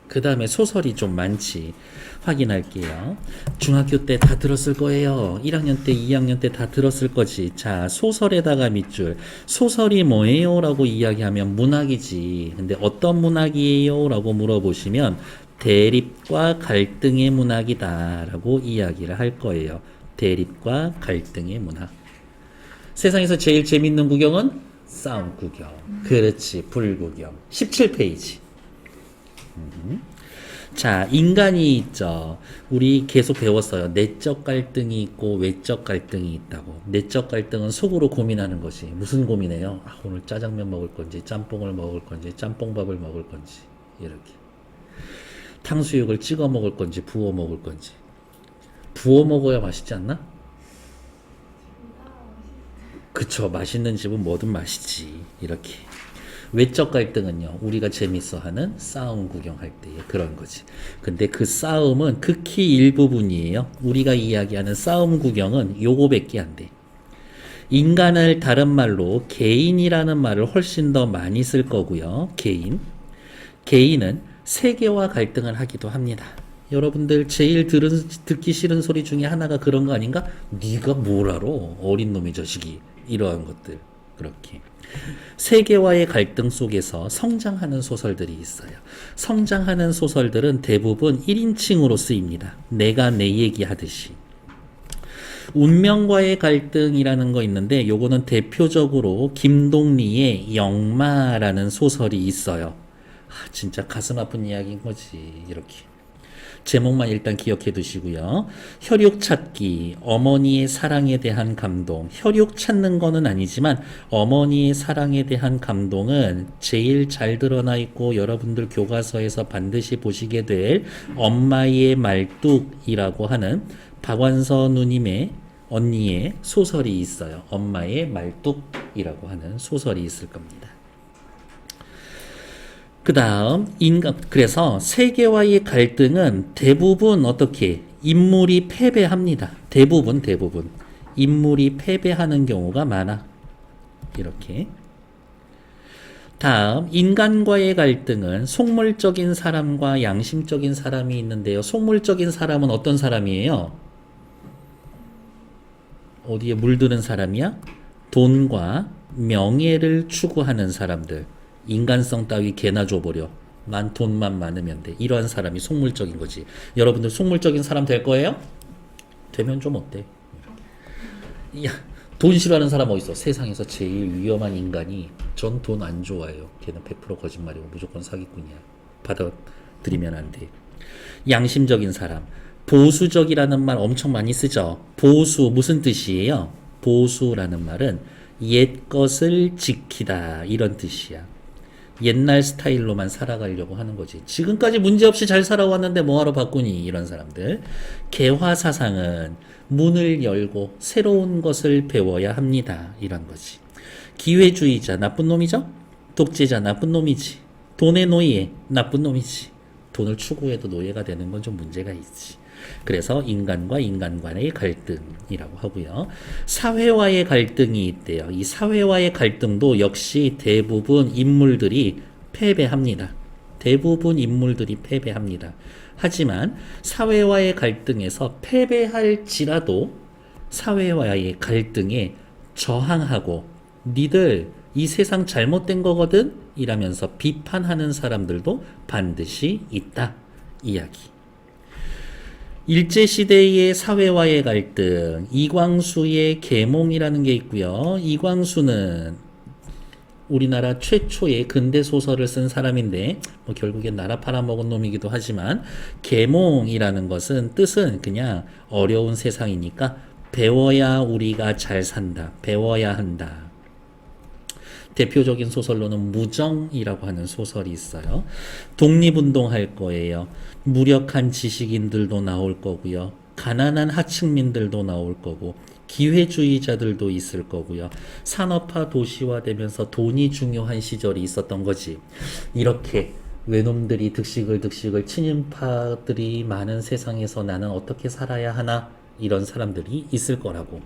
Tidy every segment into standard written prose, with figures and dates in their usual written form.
그 다음에 소설이 좀 많지. 확인할게요. 중학교 때 다 들었을 거예요. 1학년 때, 2학년 때 다 들었을 거지. 자, 소설에다가 밑줄. 소설이 뭐예요? 라고 이야기하면 문학이지. 근데 어떤 문학이에요? 라고 물어보시면 대립과 갈등의 문학이다. 라고 이야기를 할 거예요. 대립과 갈등의 문학. 세상에서 제일 재밌는 구경은 싸움 구경. 그렇지, 불구경. 17페이지. 자, 인간이 있죠. 우리 계속 배웠어요. 내적 갈등이 있고 외적 갈등이 있다고. 내적 갈등은 속으로 고민하는 것이. 무슨 고민해요? 아, 오늘 짜장면 먹을 건지, 짬뽕을 먹을 건지, 짬뽕밥을 먹을 건지. 이렇게. 탕수육을 찍어 먹을 건지, 부어 먹을 건지. 부어 먹어야 맛있지 않나? 그쵸. 맛있는 집은 뭐든 맛있지. 이렇게. 외적 갈등은요, 우리가 재밌어 하는 싸움 구경할 때의 그런 거지. 근데 그 싸움은 극히 일부분이에요. 우리가 이야기하는 싸움 구경은 요거밖에 안 돼. 인간을 다른 말로 개인이라는 말을 훨씬 더 많이 쓸 거고요. 개인. 개인은 세계와 갈등을 하기도 합니다. 여러분들 제일 듣기 싫은 소리 중에 하나가 그런 거 아닌가? 네가 뭘 알아? 어린 놈의 자식이. 이러한 것들. 그렇게. 세계와의 갈등 속에서 성장하는 소설들이 있어요. 성장하는 소설들은 대부분 1인칭으로 쓰입니다. 내가 내 얘기 하듯이. 운명과의 갈등이라는 거 있는데 요거는 대표적으로 김동리의 영마라는 소설이 있어요. 아, 진짜 가슴 아픈 이야기인 거지. 이렇게. 제목만 일단 기억해 두시고요. 혈육 찾기, 어머니의 사랑에 대한 감동. 혈육 찾는 거는 아니지만 어머니의 사랑에 대한 감동은 제일 잘 드러나 있고 여러분들 교과서에서 반드시 보시게 될 엄마의 말뚝이라고 하는 박완서 누님의 언니의 소설이 있어요. 엄마의 말뚝이라고 하는 소설이 있을 겁니다. 그 다음, 그래서 세계와의 갈등은 대부분 어떻게, 인물이 패배합니다. 대부분. 인물이 패배하는 경우가 많아. 이렇게. 다음, 인간과의 갈등은 속물적인 사람과 양심적인 사람이 있는데요. 속물적인 사람은 어떤 사람이에요? 어디에 물드는 사람이야? 돈과 명예를 추구하는 사람들. 인간성 따위 개나 줘버려. 돈만 많으면 돼. 이러한 사람이 속물적인 거지. 여러분들 속물적인 사람 될 거예요? 되면 좀 어때? 야, 돈 싫어하는 사람 어딨어? 세상에서 제일 위험한 인간이 전 돈 안 좋아해요. 걔는 100% 거짓말이고 무조건 사기꾼이야. 받아들이면 안 돼. 양심적인 사람. 보수적이라는 말 엄청 많이 쓰죠. 보수 무슨 뜻이에요? 보수라는 말은 옛 것을 지키다 이런 뜻이야. 옛날 스타일로만 살아가려고 하는 거지. 지금까지 문제없이 잘 살아왔는데 뭐하러 바꾸니? 이런 사람들. 개화사상은 문을 열고 새로운 것을 배워야 합니다. 이런 거지. 기회주의자 나쁜 놈이죠? 독재자 나쁜 놈이지. 돈의 노예 나쁜 놈이지. 돈을 추구해도 노예가 되는 건 좀 문제가 있지. 그래서 인간과 인간 간의 갈등이라고 하고요. 사회와의 갈등이 있대요. 이 사회와의 갈등도 역시 대부분 인물들이 패배합니다. 대부분 인물들이 패배합니다. 하지만 사회와의 갈등에서 패배할지라도 사회와의 갈등에 저항하고 니들 이 세상 잘못된 거거든? 이라면서 비판하는 사람들도 반드시 있다. 이야기. 일제시대의 사회와의 갈등, 이광수의 계몽이라는 게 있고요. 이광수는 우리나라 최초의 근대소설을 쓴 사람인데 결국엔 나라 팔아먹은 놈이기도 하지만 계몽이라는 것은 뜻은 그냥 어려운 세상이니까 배워야 우리가 잘 산다. 배워야 한다. 대표적인 소설로는 무정이라고 하는 소설이 있어요. 독립운동 할 거예요. 무력한 지식인들도 나올 거고요. 가난한 하층민들도 나올 거고 기회주의자들도 있을 거고요. 산업화 도시화되면서 돈이 중요한 시절이 있었던 거지. 이렇게 외놈들이 득식을 친인파들이 많은 세상에서 나는 어떻게 살아야 하나? 이런 사람들이 있을 거라고.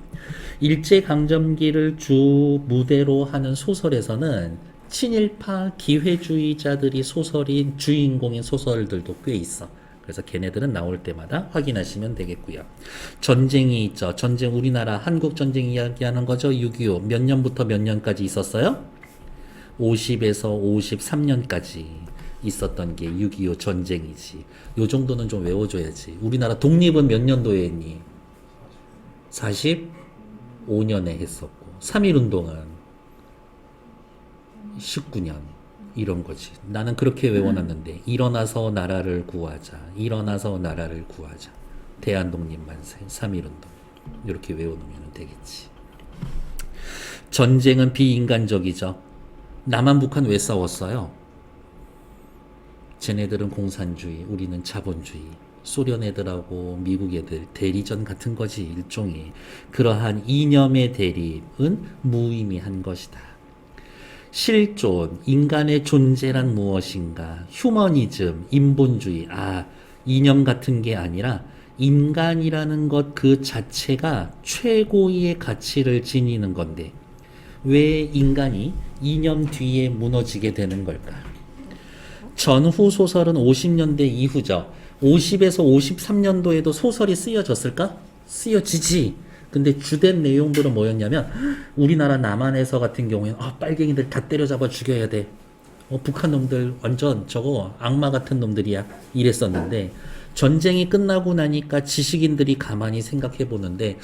일제강점기를 주 무대로 하는 소설에서는 친일파 기회주의자들이 소설인 주인공인 소설들도 꽤 있어. 그래서 걔네들은 나올 때마다 확인하시면 되겠고요. 전쟁이 있죠. 전쟁 우리나라 한국 전쟁 이야기하는 거죠. 6.25 몇 년부터 몇 년까지 있었어요? 50에서 53년까지 있었던 게 6.25 전쟁이지. 요 정도는 좀 외워줘야지. 우리나라 독립은 몇 년도에 했니? 45년에 했었고 3.1운동은 19년 이런 거지. 나는 그렇게 외워놨는데 일어나서 나라를 구하자. 일어나서 나라를 구하자. 대한독립만세 3.1운동 이렇게 외워놓으면 되겠지. 전쟁은 비인간적이죠. 남한 북한 왜 싸웠어요? 쟤네들은 공산주의, 우리는 자본주의. 소련 애들하고 미국 애들 대리전 같은 거지. 일종의 그러한 이념의 대립은 무의미한 것이다. 실존, 인간의 존재란 무엇인가? 휴머니즘, 인본주의. 이념 같은 게 아니라 인간이라는 것 그 자체가 최고의 가치를 지니는 건데 왜 인간이 이념 뒤에 무너지게 되는 걸까? 전후 소설은 50년대 이후죠. 50에서 53년도에도 소설이 쓰여졌을까? 쓰여지지. 근데 주된 내용들은 뭐였냐면 우리나라 남한에서 같은 경우에는 빨갱이들 다 때려잡아 죽여야 돼. 북한 놈들 완전 저거 악마 같은 놈들이야. 이랬었는데 전쟁이 끝나고 나니까 지식인들이 가만히 생각해 보는데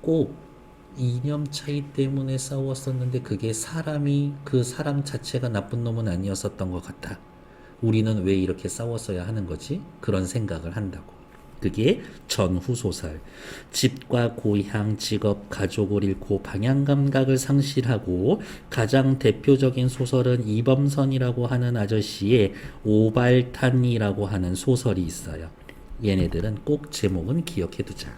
꼭 이념 차이 때문에 싸웠었는데 그게 그 사람 자체가 나쁜 놈은 아니었었던 것 같아. 우리는 왜 이렇게 싸웠어야 하는 거지? 그런 생각을 한다고. 그게 전후 소설. 집과 고향, 직업, 가족을 잃고 방향 감각을 상실하고 가장 대표적인 소설은 이범선이라고 하는 아저씨의 오발탄이라고 하는 소설이 있어요. 얘네들은 꼭 제목은 기억해 두자.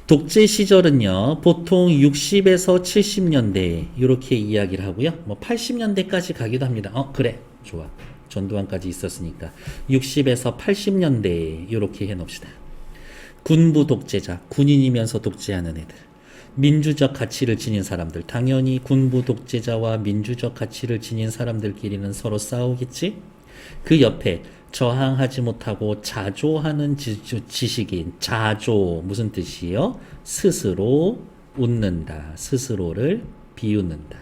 독재 시절은요, 보통 60에서 70년대, 이렇게 이야기를 하고요. 80년대까지 가기도 합니다. 그래. 좋아. 전두환까지 있었으니까. 60에서 80년대, 이렇게 해 놓읍시다. 군부 독재자, 군인이면서 독재하는 애들. 민주적 가치를 지닌 사람들. 당연히 군부 독재자와 민주적 가치를 지닌 사람들끼리는 서로 싸우겠지? 그 옆에 저항하지 못하고 자조하는 지식인. 자조 무슨 뜻이에요? 스스로 웃는다. 스스로를 비웃는다.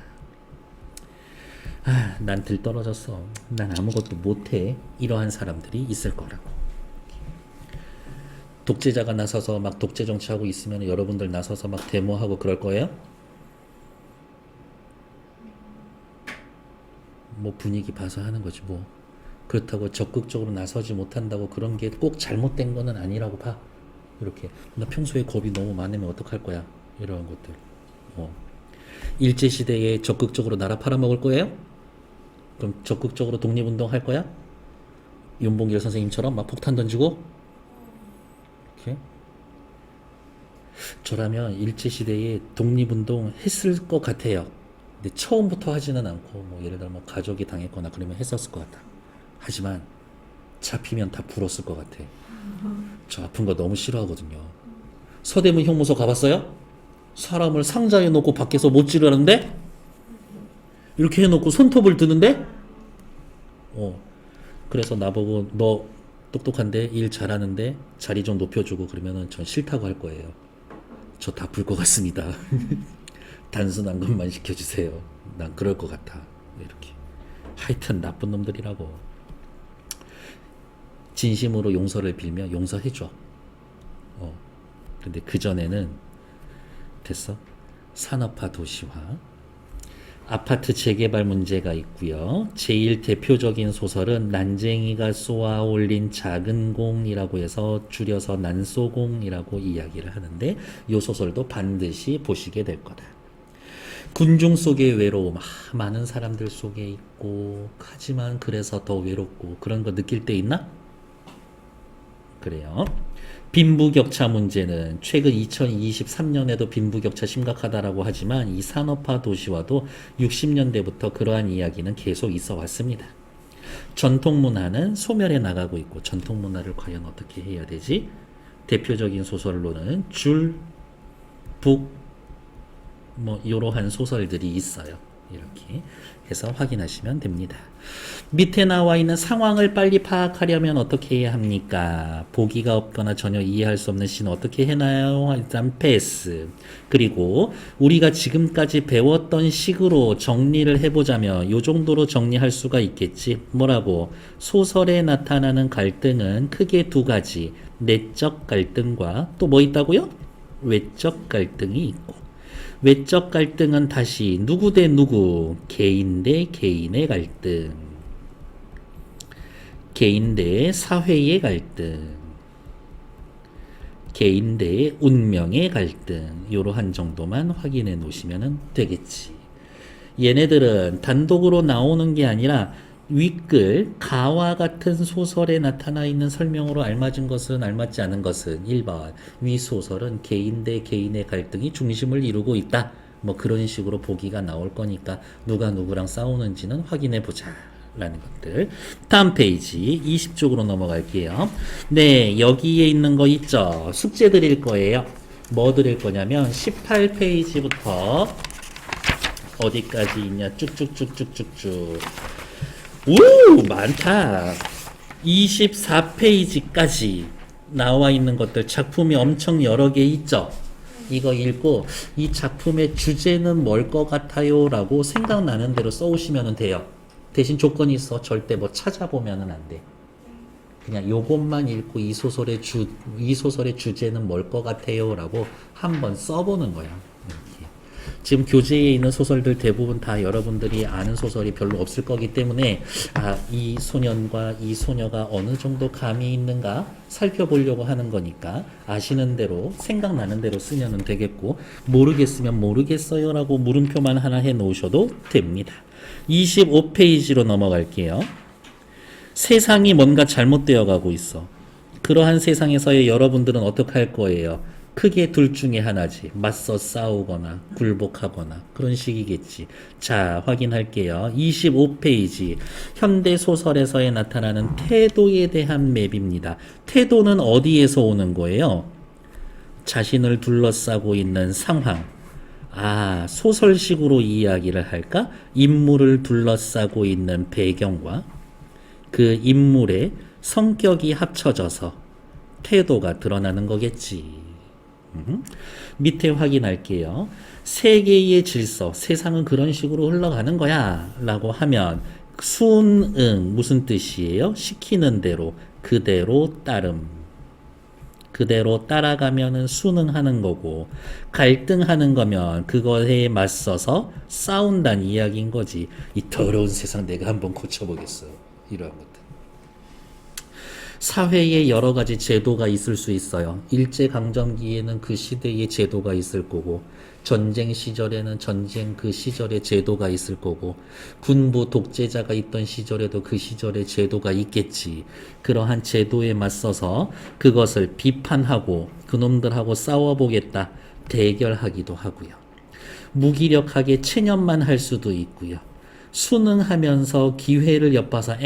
난 들떨어졌어. 난 아무것도 못해. 이러한 사람들이 있을 거라고. 독재자가 나서서 막 독재 정치하고 있으면 여러분들 나서서 막 데모하고 그럴 거예요? 뭐 분위기 봐서 하는 거지 뭐. 그렇다고 적극적으로 나서지 못한다고 그런 게 꼭 잘못된 거는 아니라고 봐. 이렇게. 나 평소에 겁이 너무 많으면 어떡할 거야. 이런 것들. 일제시대에 적극적으로 나라 팔아먹을 거예요? 그럼 적극적으로 독립운동 할 거야? 윤봉길 선생님처럼 막 폭탄 던지고? 이렇게? 저라면 일제시대에 독립운동 했을 것 같아요. 근데 처음부터 하지는 않고, 예를 들어 가족이 당했거나 그러면 했었을 것 같아. 하지만 잡히면 다 불었을 것 같아. 저 아픈 거 너무 싫어하거든요. 서대문 형무소 가봤어요? 사람을 상자에 놓고 밖에서 못 지르는데? 이렇게 해놓고 손톱을 드는데? 그래서 나보고 너 똑똑한데 일 잘하는데 자리 좀 높여주고 그러면은 전 싫다고 할 거예요. 저 다 불 것 같습니다. 단순한 것만 시켜주세요. 난 그럴 것 같아. 이렇게. 하여튼 나쁜 놈들이라고. 진심으로 용서를 빌며 용서해줘. 근데 그전에는 됐어. 산업화 도시화. 아파트 재개발 문제가 있고요. 제일 대표적인 소설은 난쟁이가 쏘아 올린 작은 공이라고 해서 줄여서 난쏘공이라고 이야기를 하는데 이 소설도 반드시 보시게 될 거다. 군중 속의 외로움, 많은 사람들 속에 있고 하지만 그래서 더 외롭고 그런 거 느낄 때 있나? 그래요. 빈부격차 문제는 최근 2023년에도 빈부격차 심각하다라고 하지만 이 산업화 도시화도 60년대부터 그러한 이야기는 계속 있어 왔습니다. 전통문화는 소멸해 나가고 있고 전통문화를 과연 어떻게 해야 되지? 대표적인 소설로는 줄, 북, 이러한 소설들이 있어요. 이렇게 해서 확인하시면 됩니다. 밑에 나와 있는 상황을 빨리 파악하려면 어떻게 해야 합니까? 보기가 없거나 전혀 이해할 수 없는 시는 어떻게 해나요? 일단 패스. 그리고 우리가 지금까지 배웠던 식으로 정리를 해보자면 이 정도로 정리할 수가 있겠지. 뭐라고? 소설에 나타나는 갈등은 크게 두 가지. 내적 갈등과 또 뭐 있다고요? 외적 갈등이 있고, 외적 갈등은 다시 누구 대 누구, 개인 대 개인의 갈등, 개인 대 사회의 갈등, 개인 대 운명의 갈등, 이러한 정도만 확인해 놓으시면 되겠지. 얘네들은 단독으로 나오는 게 아니라 윗글 가와 같은 소설에 나타나 있는 설명으로 알맞은 것은 알맞지 않은 것은 1번 위 소설은 개인 대 개인의 갈등이 중심을 이루고 있다. 뭐 그런 식으로 보기가 나올 거니까 누가 누구랑 싸우는지는 확인해 보자 라는 것들. 다음 페이지 20쪽으로 넘어갈게요. 네, 여기에 있는 거 있죠. 숙제 드릴 거예요. 뭐 드릴 거냐면 18페이지부터 어디까지 있냐, 쭉쭉쭉쭉쭉쭉. 오, 많다. 24페이지까지 나와 있는 것들, 작품이 엄청 여러 개 있죠. 이거 읽고 이 작품의 주제는 뭘 것 같아요? 라고 생각나는 대로 써오시면 돼요. 대신 조건이 있어. 절대 뭐 찾아보면 안 돼. 그냥 요것만 읽고 이 소설의 주제는 뭘 것 같아요? 라고 한번 써보는 거야. 지금 교재에 있는 소설들 대부분 다 여러분들이 아는 소설이 별로 없을 거기 때문에 이 소년과 이 소녀가 어느 정도 감이 있는가 살펴보려고 하는 거니까 아시는 대로 생각나는 대로 쓰면 되겠고, 모르겠으면 모르겠어요 라고 물음표만 하나 해 놓으셔도 됩니다. 25페이지로 넘어갈게요. 세상이 뭔가 잘못되어 가고 있어. 그러한 세상에서의 여러분들은 어떻게 할 거예요? 크게 둘 중에 하나지. 맞서 싸우거나 굴복하거나 그런 식이겠지. 자, 확인할게요. 25페이지 현대소설에서의 나타나는 태도에 대한 맵입니다. 태도는 어디에서 오는 거예요? 자신을 둘러싸고 있는 상황. 소설식으로 이야기를 할까? 인물을 둘러싸고 있는 배경과 그 인물의 성격이 합쳐져서 태도가 드러나는 거겠지. 밑에 확인할게요. 세계의 질서, 세상은 그런 식으로 흘러가는 거야 라고 하면 순응 무슨 뜻이에요? 시키는 대로 그대로 따름. 그대로 따라가면은 순응하는 거고, 갈등하는 거면 그거에 맞서서 싸운다는 이야기인 거지. 이 더러운 세상 내가 한번 고쳐보겠어. 이러한 것들. 사회에 여러 가지 제도가 있을 수 있어요. 일제강점기에는 그 시대의 제도가 있을 거고, 전쟁 시절에는 전쟁 그 시절의 제도가 있을 거고, 군부 독재자가 있던 시절에도 그 시절의 제도가 있겠지. 그러한 제도에 맞서서 그것을 비판하고 그놈들하고 싸워보겠다, 대결하기도 하고요. 무기력하게 체념만 할 수도 있고요. 순응하면서 기회를 엿봐서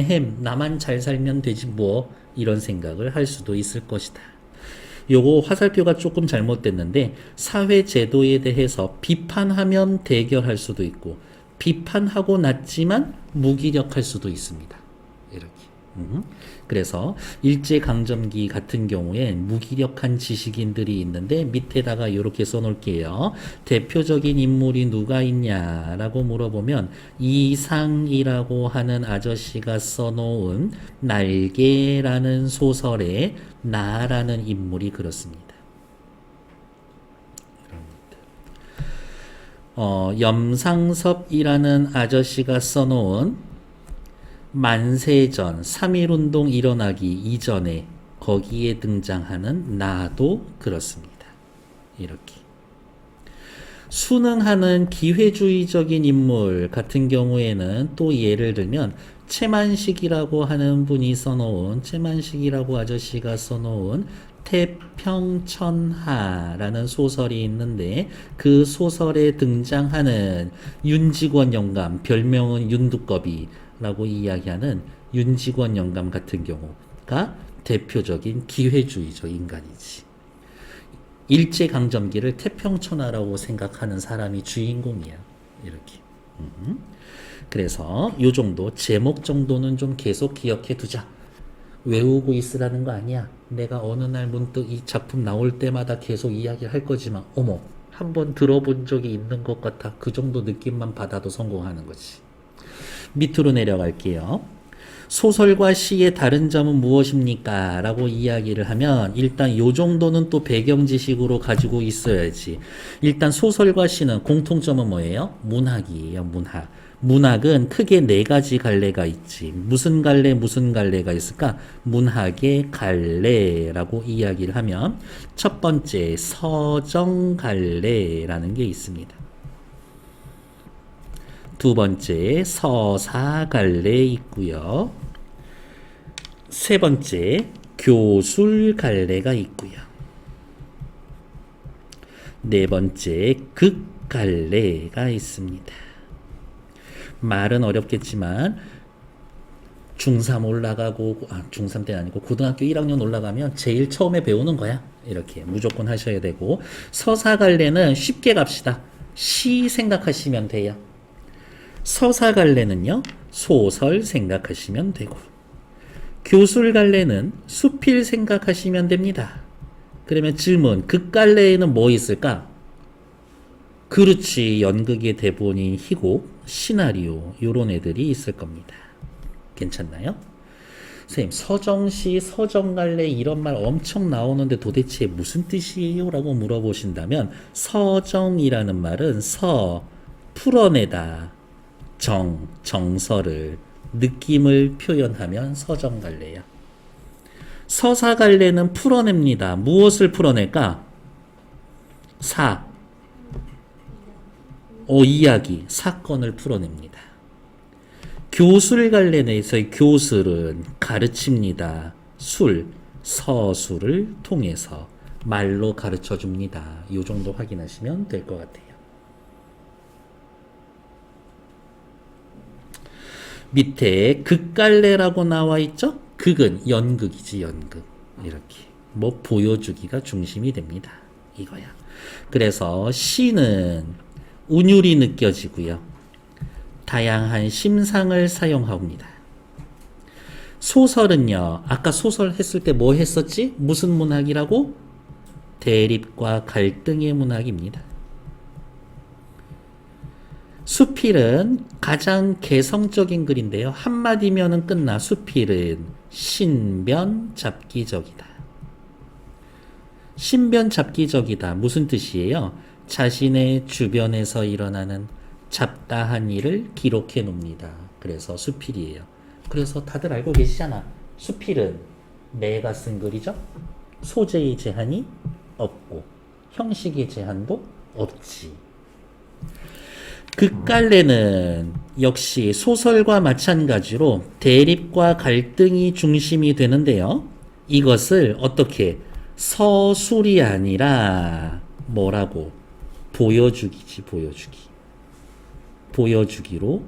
나만 잘 살면 되지 뭐, 이런 생각을 할 수도 있을 것이다. 요거 화살표가 조금 잘못됐는데, 사회 제도에 대해서 비판하면 대결할 수도 있고, 비판하고 났지만 무기력할 수도 있습니다. 이렇게. 그래서 일제강점기 같은 경우에 무기력한 지식인들이 있는데 밑에다가 이렇게 써놓을게요. 대표적인 인물이 누가 있냐라고 물어보면 이상이라고 하는 아저씨가 써놓은 날개라는 소설에 나라는 인물이 그렇습니다. 염상섭이라는 아저씨가 써놓은 만세전 3.1운동 일어나기 이전에 거기에 등장하는 나도 그렇습니다. 이렇게. 순응하는 기회주의적인 인물 같은 경우에는 또 예를 들면 최만식이라고 하는 분이 써놓은, 최만식이라고 아저씨가 써놓은 태평천하라는 소설이 있는데, 그 소설에 등장하는 윤직원 영감, 별명은 윤두꺼비 라고 이야기하는 윤직원 영감 같은 경우가 대표적인 기회주의적 인간이지. 일제강점기를 태평천하라고 생각하는 사람이 주인공이야. 이렇게. 그래서 요 정도 제목 정도는 좀 계속 기억해 두자. 외우고 있으라는 거 아니야. 내가 어느 날 문득 이 작품 나올 때마다 계속 이야기할 거지만 어머 한번 들어본 적이 있는 것 같아. 그 정도 느낌만 받아도 성공하는 거지. 밑으로 내려갈게요. 소설과 시의 다른 점은 무엇입니까? 라고 이야기를 하면 일단 요 정도는 또 배경 지식으로 가지고 있어야지. 일단 소설과 시는 공통점은 뭐예요? 문학이에요. 문학. 문학은 크게 네 가지 갈래가 있지. 무슨 갈래 무슨 갈래가 있을까? 문학의 갈래라고 이야기를 하면 첫 번째 서정 갈래라는 게 있습니다. 두 번째 서사 갈래 있고요. 세 번째 교술 갈래가 있고요. 네 번째 극 갈래가 있습니다. 말은 어렵겠지만 중3 올라가고 중3 때는 아니고 고등학교 1학년 올라가면 제일 처음에 배우는 거야. 이렇게 무조건 하셔야 되고 서사 갈래는 쉽게 갑시다. 시 생각하시면 돼요. 서사 갈래는요 소설 생각하시면 되고 교술 갈래는 수필 생각하시면 됩니다. 그러면 질문 극 갈래에는 뭐 있을까? 그렇지 연극의 대본인 희곡, 시나리오 요런 애들이 있을 겁니다. 괜찮나요? 선생님 서정시, 서정갈래 이런 말 엄청 나오는데 도대체 무슨 뜻이에요? 라고 물어보신다면 서정이라는 말은 풀어내다 정서를 느낌을 표현하면 서정갈래야. 서사갈래는 풀어냅니다. 무엇을 풀어낼까? 이야기, 사건을 풀어냅니다. 교술갈래에서의 교술은 가르칩니다. 서술을 통해서 말로 가르쳐 줍니다. 이 정도 확인하시면 될 것 같아요. 밑에 극갈래라고 나와 있죠? 극은 연극이지 연극. 이렇게 뭐 보여주기가 중심이 됩니다. 이거야. 그래서 시는 운율이 느껴지고요. 다양한 심상을 사용합니다. 소설은요. 아까 소설 했을 때 뭐 했었지? 무슨 문학이라고? 대립과 갈등의 문학입니다. 수필은 가장 개성적인 글인데요. 한마디면은 끝나. 수필은 신변잡기적이다. 신변잡기적이다. 무슨 뜻이에요? 자신의 주변에서 일어나는 잡다한 일을 기록해 놓습니다. 그래서 수필이에요. 그래서 다들 알고 계시잖아. 수필은 내가 쓴 글이죠. 소재의 제한이 없고 형식의 제한도 없지. 극갈래는 역시 소설과 마찬가지로 대립과 갈등이 중심이 되는데요. 이것을 어떻게 서술이 아니라 뭐라고? 보여주기지 보여주기. 보여주기로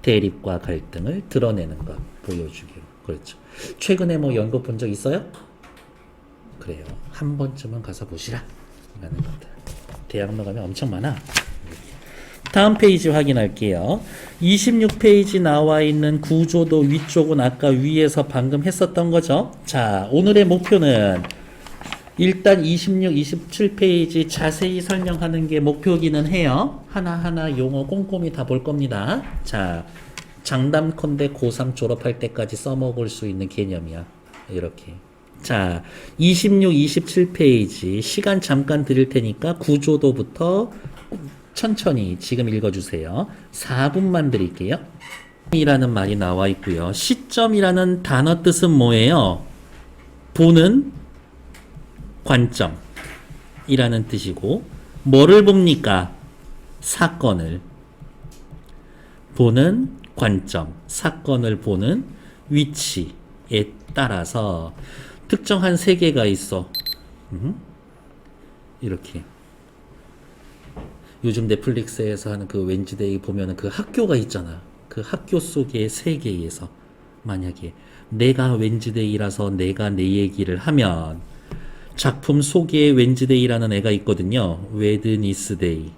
대립과 갈등을 드러내는 것. 보여주기로. 그렇죠. 최근에 뭐 연극 본 적 있어요? 그래요. 한 번쯤은 가서 보시라. 라는 것들. 대학로 가면 엄청 많아. 다음 페이지 확인할게요. 26페이지 나와 있는 구조도 위쪽은 아까 위에서 방금 했었던 거죠. 자, 오늘의 목표는 일단 26, 27페이지 자세히 설명하는 게 목표기는 해요. 하나하나 용어 꼼꼼히 다 볼 겁니다. 자, 장담컨대 고3 졸업할 때까지 써먹을 수 있는 개념이야. 이렇게. 자, 26, 27페이지 시간 잠깐 드릴 테니까 구조도부터 천천히 지금 읽어주세요. 4분만 드릴게요. 이라는 말이 나와 있고요. 시점이라는 단어 뜻은 뭐예요? 보는 관점이라는 뜻이고 뭐를 봅니까? 사건을 보는 관점, 사건을 보는 위치에 따라서 특정한 세계가 있어. 이렇게 요즘 넷플릭스에서 하는 그 웬즈데이 보면은 그 학교가 있잖아. 그 학교 속의 세계에서 만약에 내가 웬즈데이라서 내가 내 얘기를 하면 작품 속에 웬즈데이라는 애가 있거든요. 웨드니스데이.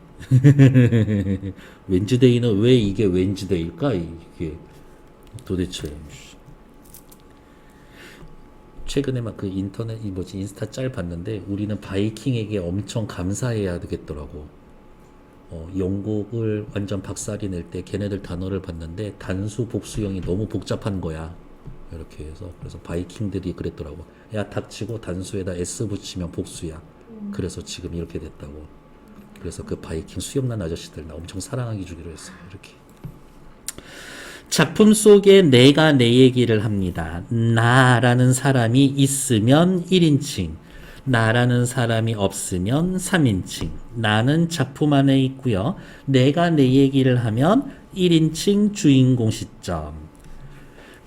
웬즈데이는 왜 이게 웬즈데이일까? 이게 도대체. 최근에 막 그 인터넷 인스타 짤 봤는데 우리는 바이킹에게 엄청 감사해야 되겠더라고. 영국을 완전 박살이 낼 때 걔네들 단어를 봤는데 단수 복수형이 너무 복잡한 거야. 이렇게 해서 그래서 바이킹들이 그랬더라고. 야 닥치고 단수에다 S 붙이면 복수야. 그래서 지금 이렇게 됐다고. 그래서 그 바이킹 수염난 아저씨들 나 엄청 사랑하기 주기로 했어요. 이렇게. 작품 속에 내가 내 얘기를 합니다. 나라는 사람이 있으면 1인칭, 나라는 사람이 없으면 3인칭. 나는 작품 안에 있고요. 내가 내 얘기를 하면 1인칭 주인공 시점.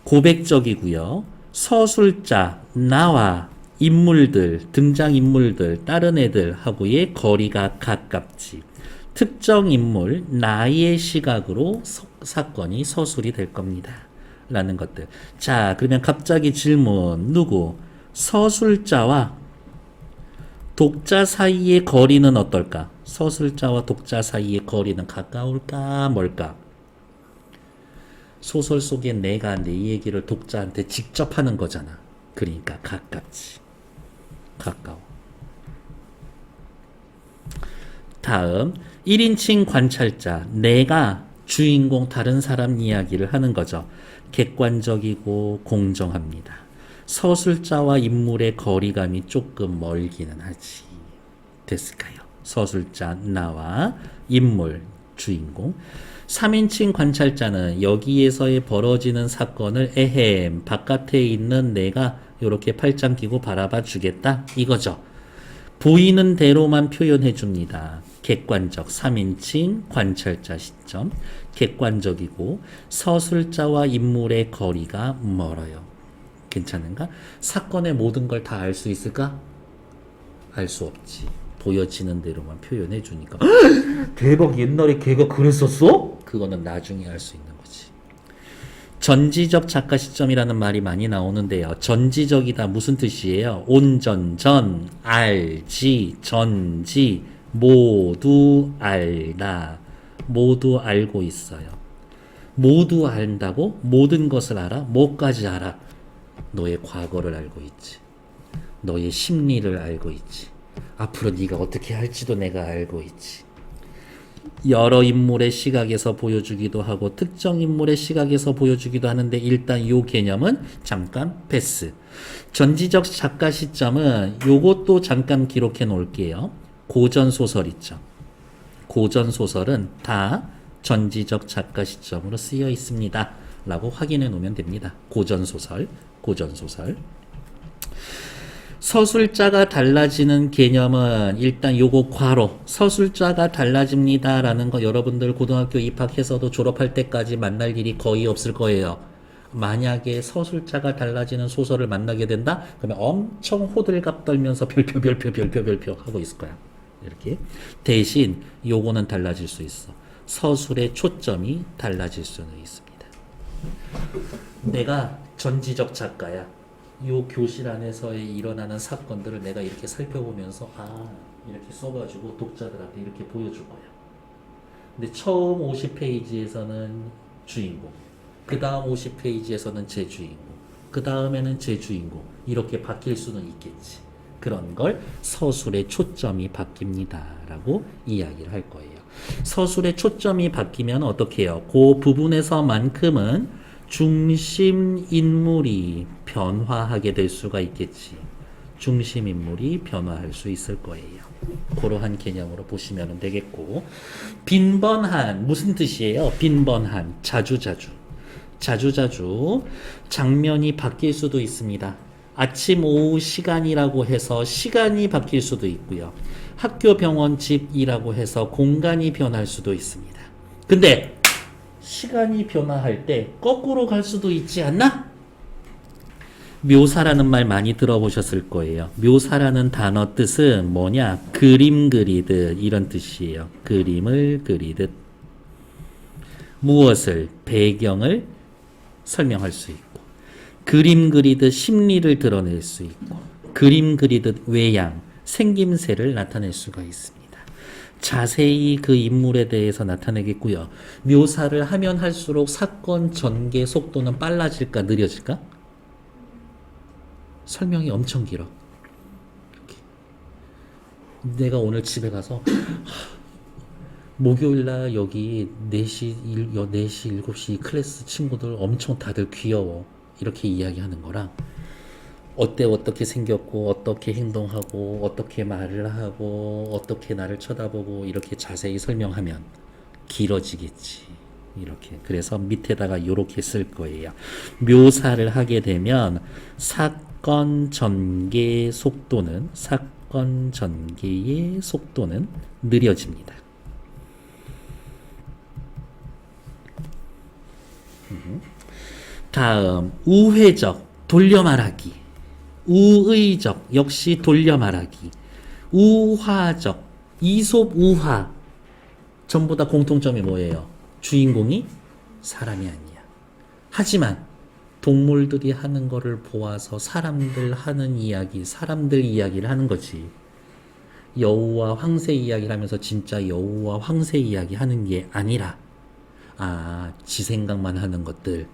고백적이고요. 서술자, 나와 인물들, 등장인물들, 다른 애들하고의 거리가 가깝지. 특정 인물, 나의 시각으로 사건이 서술이 될 겁니다. 라는 것들. 자, 그러면 갑자기 질문. 누구? 서술자와 독자 사이의 거리는 어떨까? 서술자와 독자 사이의 거리는 가까울까? 멀까? 소설 속에 내가 내 얘기를 독자한테 직접 하는 거잖아. 그러니까 가깝지. 가까워. 다음 1인칭 관찰자. 내가 주인공 다른 사람 이야기를 하는 거죠. 객관적이고 공정합니다. 서술자와 인물의 거리감이 조금 멀기는 하지. 됐을까요? 서술자 나와 인물 주인공. 3인칭 관찰자는 여기에서의 벌어지는 사건을 에헴 바깥에 있는 내가 이렇게 팔짱 끼고 바라봐 주겠다 이거죠. 보이는 대로만 표현해 줍니다. 객관적 3인칭 관찰자 시점. 객관적이고 서술자와 인물의 거리가 멀어요. 괜찮은가? 사건의 모든 걸 다 알 수 있을까? 알 수 없지. 보여지는 대로만 표현해 주니까. 대박, 옛날에 걔가 그랬었어? 그거는 나중에 알 수 있는 거지. 전지적 작가 시점이라는 말이 많이 나오는데요. 전지적이다 무슨 뜻이에요? 온전, 전, 알지, 전지, 모두 알다. 모두 알고 있어요. 모두 안다고? 모든 것을 알아? 뭐까지 알아? 너의 과거를 알고 있지. 너의 심리를 알고 있지. 앞으로 네가 어떻게 할지도 내가 알고 있지. 여러 인물의 시각에서 보여주기도 하고 특정 인물의 시각에서 보여주기도 하는데 일단 이 개념은 잠깐 패스. 전지적 작가 시점은 요것도 잠깐 기록해 놓을게요. 고전소설 있죠. 고전소설은 다 전지적 작가 시점으로 쓰여 있습니다. 라고 확인해 놓으면 됩니다. 고전소설. 서술자가 달라지는 개념은 일단 요거 괄호 서술자가 달라집니다 라는 거 여러분들 고등학교 입학해서도 졸업할 때까지 만날 일이 거의 없을 거예요. 만약에 서술자가 달라지는 소설을 만나게 된다? 그러면 엄청 호들갑 떨면서 별표 하고 있을 거야. 이렇게. 대신 요거는 달라질 수 있어. 서술의 초점이 달라질 수는 있습니다. 내가 전지적 작가야. 요 교실 안에서 일어나는 사건들을 내가 이렇게 살펴보면서 이렇게 써가지고 독자들한테 이렇게 보여줄 거야. 근데 처음 50페이지에서는 주인공, 그 다음 50페이지에서는 제 주인공, 그 다음에는 제 주인공 이렇게 바뀔 수는 있겠지. 그런 걸 서술의 초점이 바뀝니다 라고 이야기를 할 거예요. 서술의 초점이 바뀌면 어떻게 해요? 그 부분에서만큼은 중심 인물이 변화하게 될 수가 있겠지. 중심 인물이 변화할 수 있을 거예요. 그러한 개념으로 보시면 되겠고, 빈번한 무슨 뜻이에요? 빈번한 자주자주 장면이 바뀔 수도 있습니다. 아침 오후 시간이라고 해서 시간이 바뀔 수도 있고요. 학교 병원 집이라고 해서 공간이 변할 수도 있습니다. 근데 시간이 변화할 때 거꾸로 갈 수도 있지 않나? 묘사라는 말 많이 들어보셨을 거예요. 묘사라는 단어 뜻은 뭐냐? 그림 그리듯 이런 뜻이에요. 그림을 그리듯. 무엇을? 배경을 설명할 수 있고, 그림 그리듯 심리를 드러낼 수 있고, 그림 그리듯 외양, 생김새를 나타낼 수가 있습니다. 자세히 그 인물에 대해서 나타내겠고요. 묘사를 하면 할수록 사건 전개 속도는 빨라질까 느려질까? 설명이 엄청 길어. 이렇게. 내가 오늘 집에 가서 목요일날 여기 4시 7시 클래스 친구들 엄청 다들 귀여워. 이렇게 이야기하는 거랑 어떻게 생겼고 어떻게 행동하고 어떻게 말을 하고 어떻게 나를 쳐다보고 이렇게 자세히 설명하면 길어지겠지. 이렇게. 그래서 밑에다가 이렇게 쓸 거예요. 묘사를 하게 되면 사건 전개의 속도는 느려집니다. 다음 우회적 돌려 말하기, 우의적 역시 돌려 말하기, 우화적 이솝 우화 전부 다 공통점이 뭐예요? 주인공이 사람이 아니야. 하지만 동물들이 하는 거를 보아서 사람들 이야기를 하는 거지. 여우와 황새 이야기를 하면서 진짜 여우와 황새 이야기 하는 게 아니라 지 생각만 하는 것들,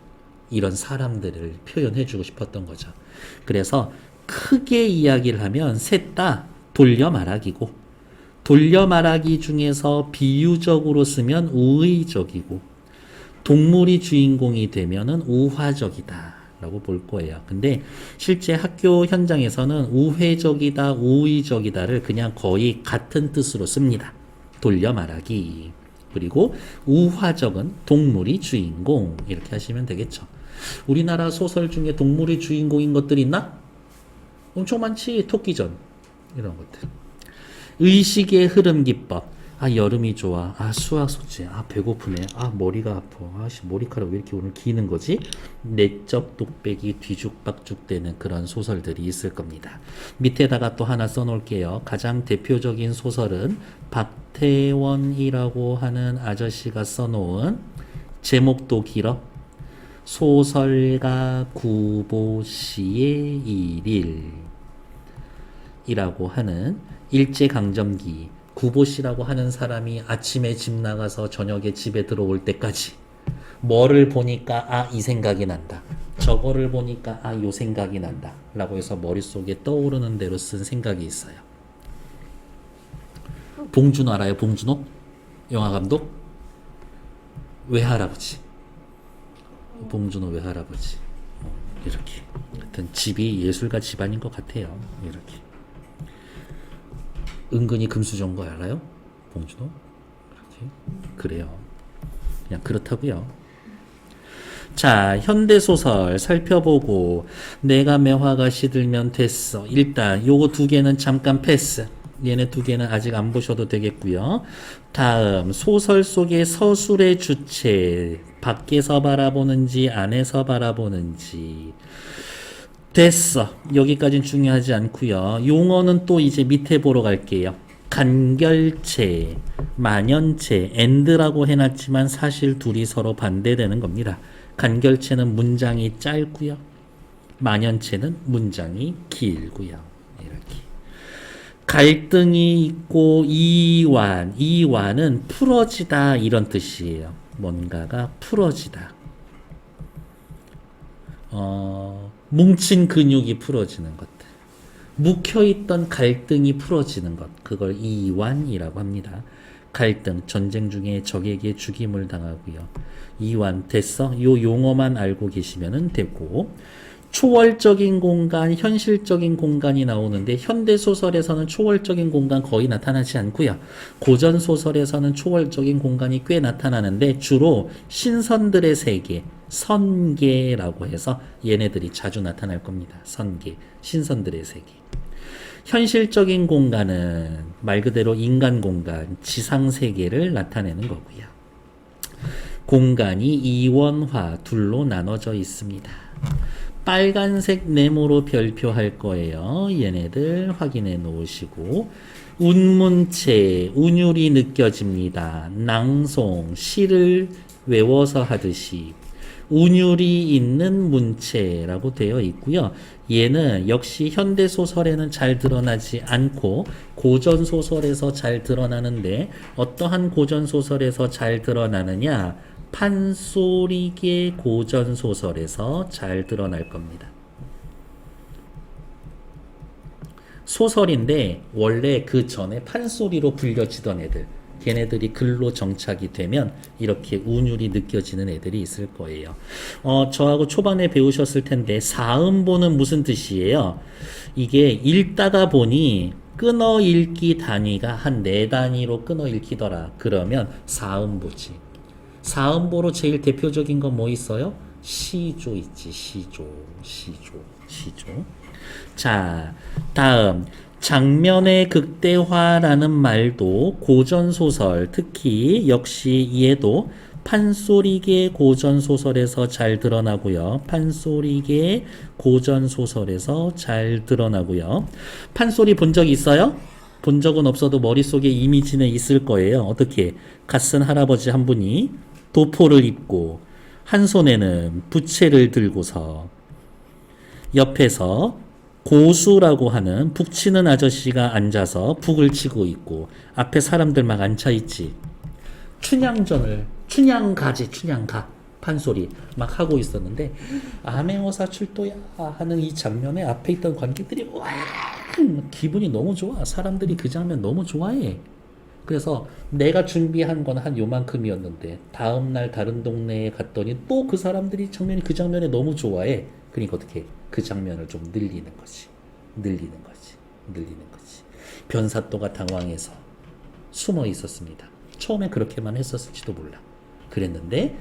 이런 사람들을 표현해주고 싶었던 거죠. 그래서 크게 이야기를 하면 셋 다 돌려 말하기고, 돌려 말하기 중에서 비유적으로 쓰면 우의적이고, 동물이 주인공이 되면은 우화적이다 라고 볼 거예요. 근데 실제 학교 현장에서는 우회적이다, 우의적이다를 그냥 거의 같은 뜻으로 씁니다. 돌려 말하기. 그리고 우화적은 동물이 주인공, 이렇게 하시면 되겠죠. 우리나라 소설 중에 동물이 주인공인 것들이 있나? 엄청 많지. 토끼전 이런 것들. 의식의 흐름 기법. 여름이 좋아. 수학 숙제. 배고프네. 머리가 아파. 머리카락 왜 이렇게 오늘 기는 거지? 내적 독백이 뒤죽박죽 되는 그런 소설들이 있을 겁니다. 밑에다가 또 하나 써놓을게요. 가장 대표적인 소설은 박태원이라고 하는 아저씨가 써놓은, 제목도 길어, 소설가 구보씨의 일일이라고 하는 일제강점기, 구보씨라고 하는 사람이 아침에 집 나가서 저녁에 집에 들어올 때까지 뭐를 보니까 이 생각이 난다, 저거를 보니까 요 생각이 난다 라고 해서 머릿속에 떠오르는 대로 쓴 생각이 있어요. 봉준호 알아요? 봉준호? 영화감독? 외할아버지. 봉준호 외할아버지. 이렇게. 하여튼 집이 예술가 집안인 것 같아요. 이렇게. 은근히 금수 좋은 거 알아요? 봉준호? 이렇게. 그래요. 그냥 그렇다고요. 자, 현대소설 살펴보고 내가 매화가 시들면 됐어. 일단 요거 두 개는 잠깐 패스. 얘네 두 개는 아직 안 보셔도 되겠고요. 다음, 소설 속의 서술의 주체, 밖에서 바라보는지 안에서 바라보는지. 됐어. 여기까지는 중요하지 않고요. 용어는 또 이제 밑에 보러 갈게요. 간결체, 만연체, and라고 해놨지만 사실 둘이 서로 반대되는 겁니다. 간결체는 문장이 짧고요. 만연체는 문장이 길고요. 이렇게. 갈등이 있고 이완은 풀어지다 이런 뜻이에요. 뭔가가 풀어지다. 뭉친 근육이 풀어지는 것들. 묵혀있던 갈등이 풀어지는 것. 그걸 이완이라고 합니다. 갈등, 전쟁 중에 적에게 죽임을 당하고요. 이완, 됐어? 요 용어만 알고 계시면 되고, 초월적인 공간, 현실적인 공간이 나오는데 현대소설에서는 초월적인 공간 거의 나타나지 않고요. 고전소설에서는 초월적인 공간이 꽤 나타나는데 주로 신선들의 세계, 선계라고 해서 얘네들이 자주 나타날 겁니다. 선계, 신선들의 세계. 현실적인 공간은 말 그대로 인간 공간, 지상세계를 나타내는 거고요. 공간이 이원화, 둘로 나눠져 있습니다. 빨간색 네모로 별표할 거예요. 얘네들 확인해 놓으시고, 운문체, 운율이 느껴집니다. 낭송, 시를 외워서 하듯이. 운율이 있는 문체라고 되어 있고요. 얘는 역시 현대 소설에는 잘 드러나지 않고 고전 소설에서 잘 드러나는데 어떠한 고전 소설에서 잘 드러나느냐? 판소리계 고전 소설에서 잘 드러날 겁니다. 소설인데 원래 그 전에 판소리로 불려지던 애들, 걔네들이 글로 정착이 되면 이렇게 운율이 느껴지는 애들이 있을 거예요. 저하고 초반에 배우셨을 텐데 사음보는 무슨 뜻이에요? 이게 읽다가 보니 끊어 읽기 단위가 한 4단위로 끊어 읽히더라. 그러면 사음보지. 사음보로 제일 대표적인 건 뭐 있어요? 시조 있지. 시조. 자, 다음 장면의 극대화라는 말도 고전소설, 특히 역시 얘도 판소리계 고전소설에서 잘 드러나고요. 판소리계 고전소설에서 잘 드러나고요. 판소리 본 적 있어요? 본 적은 없어도 머릿속에 이미지는 있을 거예요. 어떻게? 갓쓴 할아버지 한 분이 도포를 입고 한 손에는 부채를 들고서 옆에서 고수라고 하는 북치는 아저씨가 앉아서 북을 치고 있고 앞에 사람들 막 앉아있지. 춘향가 판소리 막 하고 있었는데 암행어사 출도야 하는 이 장면에 앞에 있던 관객들이 와 기분이 너무 좋아. 사람들이 그 장면 너무 좋아해. 그래서 내가 준비한 건 한 요만큼이었는데 다음날 다른 동네에 갔더니 또 그 사람들이 그 장면에 너무 좋아해. 그러니까 어떻게 그 장면을 좀 늘리는 거지. 변사또가 당황해서 숨어 있었습니다. 처음에 그렇게만 했었을지도 몰라. 그랬는데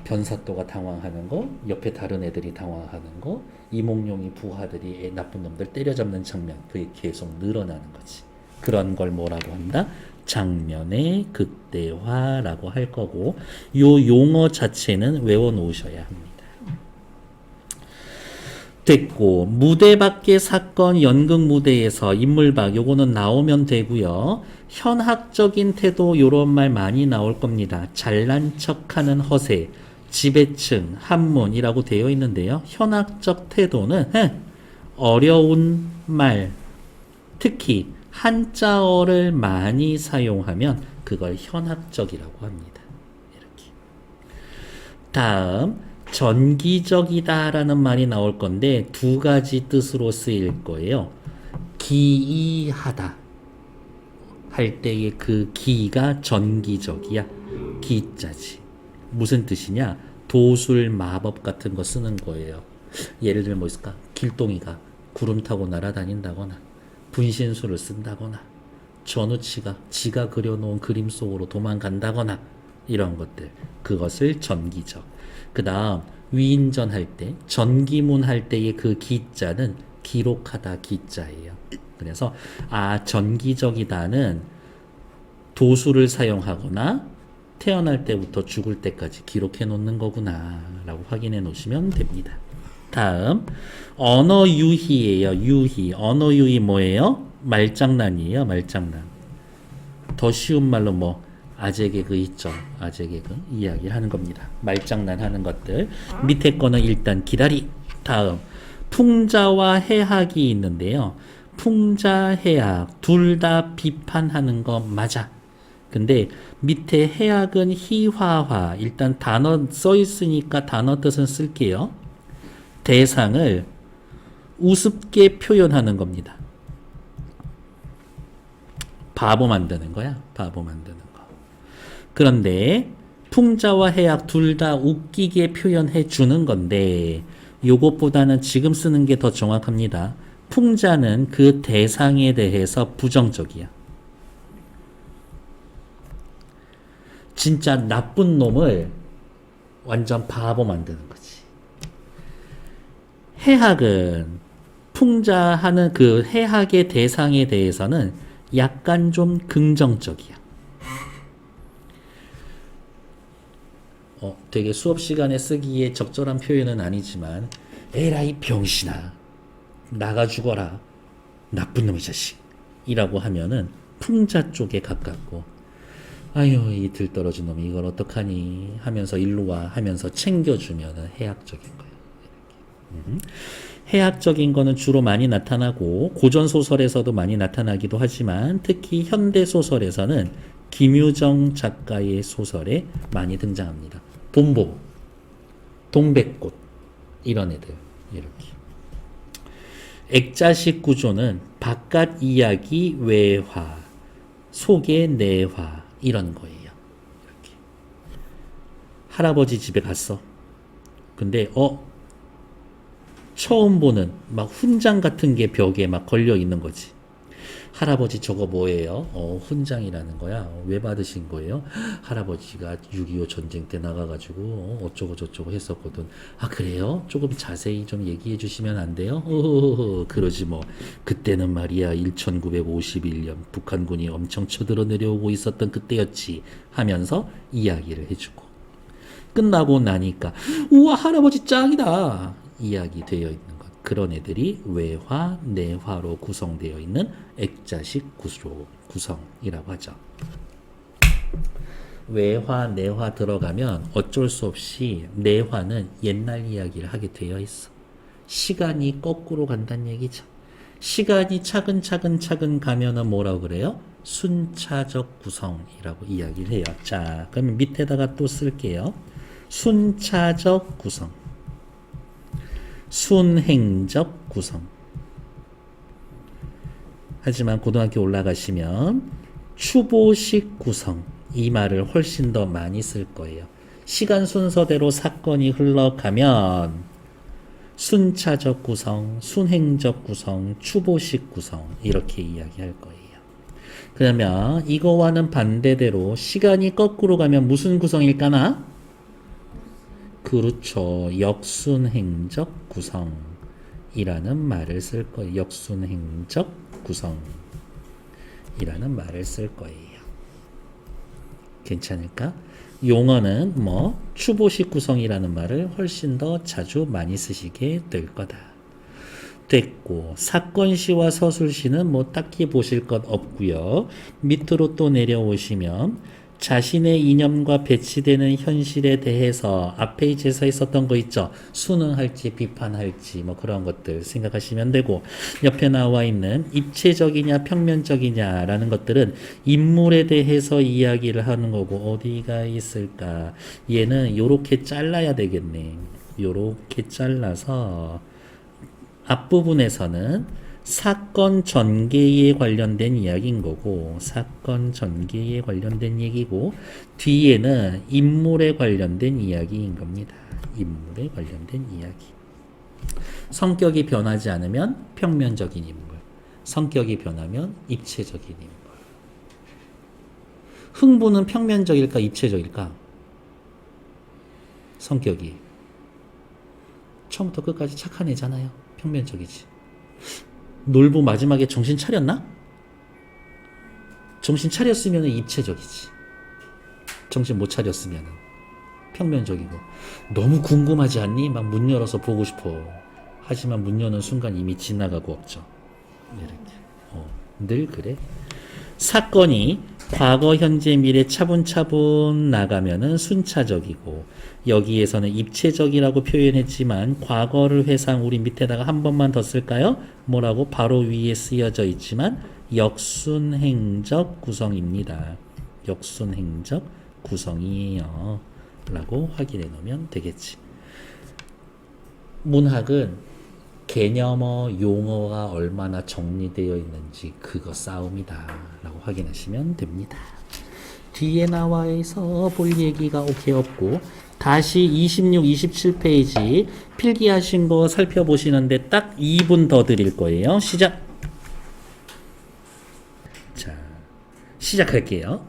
변사또가 당황하는 거, 옆에 다른 애들이 당황하는 거, 이몽룡이 부하들이 나쁜 놈들 때려잡는 장면, 그게 계속 늘어나는 거지. 그런 걸 뭐라고 한다? 장면의 극대화라고 할 거고, 요 용어 자체는 외워놓으셔야 합니다. 됐고, 무대 밖의 사건 연극 무대에서 인물박 요거는 나오면 되고요. 현학적인 태도 요런 말 많이 나올 겁니다. 잘난 척하는 허세, 지배층, 한문이라고 되어 있는데요. 현학적 태도는 어려운 말, 특히 한자어를 많이 사용하면 그걸 현학적이라고 합니다. 이렇게. 다음 전기적이다라는 말이 나올 건데 두 가지 뜻으로 쓰일 거예요. 기이하다 할 때의 그 기가 전기적이야. 기자지. 무슨 뜻이냐? 도술 마법 같은 거 쓰는 거예요. 예를 들면 뭐 있을까? 길동이가 구름 타고 날아다닌다거나 분신술을 쓴다거나 전우치가 지가 그려놓은 그림 속으로 도망간다거나 이런 것들. 그것을 전기적. 그 다음 위인전 할 때 전기문 할 때의 그 기자는 기록하다 기자예요. 그래서 전기적이다는 도수를 사용하거나 태어날 때부터 죽을 때까지 기록해 놓는 거구나 라고 확인해 놓으시면 됩니다. 다음 언어 유희예요. 유희. 언어 유희 뭐예요? 말장난이에요. 말장난. 더 쉬운 말로 뭐 아재 개그 있죠. 아재 개그 이야기를 하는 겁니다. 말장난 하는 것들. 밑에 거는 일단 기다리. 다음 풍자와 해학이 있는데요. 풍자, 해학 둘 다 비판하는 거 맞아. 근데 밑에 해학은 희화화. 일단 단어 써 있으니까 단어 뜻은 쓸게요. 대상을 우습게 표현하는 겁니다. 바보 만드는 거야. 바보 만드는 거. 그런데 풍자와 해학 둘 다 웃기게 표현해 주는 건데 요것보다는 지금 쓰는 게 더 정확합니다. 풍자는 그 대상에 대해서 부정적이야. 진짜 나쁜 놈을 완전 바보 만드는 거지. 해학은 풍자하는 그 해학의 대상에 대해서는 약간 좀 긍정적이야. 되게 수업 시간에 쓰기에 적절한 표현은 아니지만 에라이 병신아 나가 죽어라 나쁜 놈의 자식 이라고 하면은 풍자 쪽에 가깝고 아유, 이 들떨어진 놈이 이걸 어떡하니 하면서 일로 와 하면서 챙겨주면은 해학적인 거예요. 해학적인 거는 주로 많이 나타나고 고전 소설에서도 많이 나타나기도 하지만 특히 현대 소설에서는 김유정 작가의 소설에 많이 등장합니다. 본보, 동백꽃 이런 애들 이렇게. 액자식 구조는 바깥 이야기 외화, 속의 내화 이런 거예요. 이렇게. 할아버지 집에 갔어. 근데 처음 보는 막 훈장 같은 게 벽에 막 걸려 있는 거지. 할아버지 저거 뭐예요? 훈장이라는 거야. 왜 받으신 거예요? 할아버지가 6.25 전쟁 때 나가가지고 어쩌고 저쩌고 했었거든. 아 그래요? 조금 자세히 좀 얘기해 주시면 안 돼요? 그러지 뭐. 그때는 말이야 1951년 북한군이 엄청 쳐들어 내려오고 있었던 그때였지 하면서 이야기를 해주고 끝나고 나니까 우와 할아버지 짱이다 이야기 되어 있는 것. 그런 애들이 외화, 내화로 구성되어 있는 액자식 구성이라고 하죠. 외화, 내화 들어가면 어쩔 수 없이 내화는 옛날 이야기를 하게 되어 있어. 시간이 거꾸로 간다는 얘기죠. 시간이 차근차근 가면은 뭐라고 그래요? 순차적 구성이라고 이야기를 해요. 자, 그러면 밑에다가 또 쓸게요. 순차적 구성. 순행적 구성. 하지만 고등학교 올라가시면 추보식 구성 이 말을 훨씬 더 많이 쓸 거예요. 시간 순서대로 사건이 흘러가면 순차적 구성, 순행적 구성, 추보식 구성 이렇게 이야기할 거예요. 그러면 이거와는 반대대로 시간이 거꾸로 가면 무슨 구성일까나? 그렇죠. 역순행적 구성이라는 말을 쓸 거예요. 역순행적 구성이라는 말을 쓸 거예요. 괜찮을까? 용어는 추보식 구성이라는 말을 훨씬 더 자주 많이 쓰시게 될 거다. 됐고, 사건시와 서술시는 딱히 보실 것 없고요. 밑으로 또 내려오시면 자신의 이념과 배치되는 현실에 대해서 앞 페이지에서 있었던 거 있죠. 순응할지 비판할지 그런 것들 생각하시면 되고 옆에 나와 있는 입체적이냐 평면적이냐라는 것들은 인물에 대해서 이야기를 하는 거고 어디가 있을까? 얘는 요렇게 잘라야 되겠네. 요렇게 잘라서 앞부분에서는 사건 전개에 관련된 이야기인 거고 사건 전개에 관련된 얘기고 뒤에는 인물에 관련된 이야기인 겁니다. 인물에 관련된 이야기. 성격이 변하지 않으면 평면적인 인물, 성격이 변하면 입체적인 인물. 흥부는 평면적일까 입체적일까? 성격이 처음부터 끝까지 착한 애잖아요. 평면적이지. 놀부 마지막에 정신 차렸나? 정신 차렸으면 입체적이지. 정신 못 차렸으면 평면적이고. 너무 궁금하지 않니? 막 문 열어서 보고 싶어. 하지만 문 여는 순간 이미 지나가고 없죠. 이렇게. 늘 그래. 사건이 과거, 현재, 미래 차분차분 나가면은 순차적이고 여기에서는 입체적이라고 표현했지만 과거를 회상 우리 밑에다가 한 번만 더 쓸까요? 뭐라고? 바로 위에 쓰여져 있지만 역순행적 구성입니다. 역순행적 구성이에요. 라고 확인해 놓으면 되겠지. 문학은 개념어, 용어가 얼마나 정리되어 있는지 그거 싸움이다 라고 확인하시면 됩니다. 뒤에 나와 있어 볼 얘기가 오케이 없고 다시 26, 27페이지 필기하신 거 살펴보시는데 딱 2분 더 드릴 거예요. 시작! 자, 시작할게요.